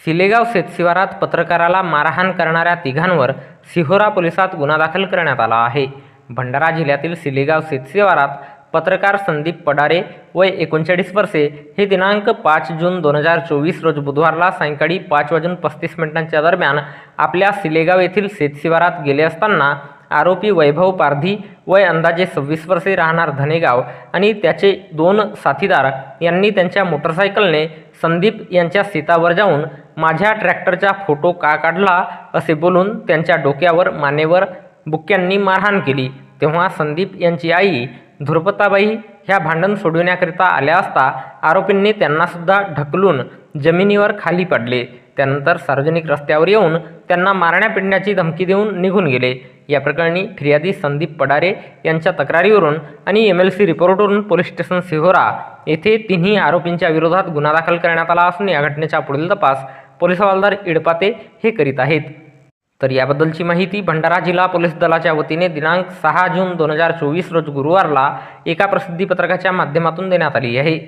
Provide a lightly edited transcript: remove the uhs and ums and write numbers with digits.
सिलेगाव शेतशिवारात पत्रकाराला मारहाण करणाऱ्या तिघांवर सिहोरा पोलिसात गुन्हा दाखल करण्यात आला आहे। भंडारा जिल्ह्यातील सिलेगाव शेतशिवारात पत्रकार संदीप पडारे वय 39 वर्षे हे दिनांक 5 जून 2024 रोज बुधवारला सायंकाळी 5:35 दरम्यान आपल्या सिलेगाव येथील शेतशिवारात गेले असताना आरोपी वैभव पारधी वय अंदाजे 26 वर्षे राहणार धनेगाव आणि त्याचे 2 साथीदार यांनी त्यांच्या मोटरसायकलने संदीप यांच्या शेतावर जाऊन माझ्या ट्रॅक्टरचा फोटो का काढला असे बोलून त्यांच्या डोक्यावर मानेवर बुक्क्यांनी मारहाण केली। तेव्हा संदीप यांची आई धुरपताबाई ह्या भांडण सोडविण्याकरिता आल्या असता आरोपींनी त्यांना सुद्धा ढकलून जमिनीवर खाली पाडले। त्यानंतर सार्वजनिक रस्त्यावर येऊन त्यांना मारण्या पिटण्याची धमकी देऊन निघून गेले। या प्रकरणी फिर्यादी संदीप पडारे यांच्या तक्रारीवरून आणि MLC रिपोर्टवरून पोलीस स्टेशन सिहोरा येथे तिन्ही आरोपींच्या विरोधात गुन्हा दाखल करण्यात आला असून या घटनेचा पुढील तपास पोलीस हवालदार इडपाते हे करीत आहेत। तर याबद्दलची माहिती भंडारा जिल्हा पोलीस दलाच्या वतीने दिनांक 6 जून 2024 रोज गुरुवारला एका प्रसिद्धी पत्रकाच्या माध्यमातून देण्यात आली आहे।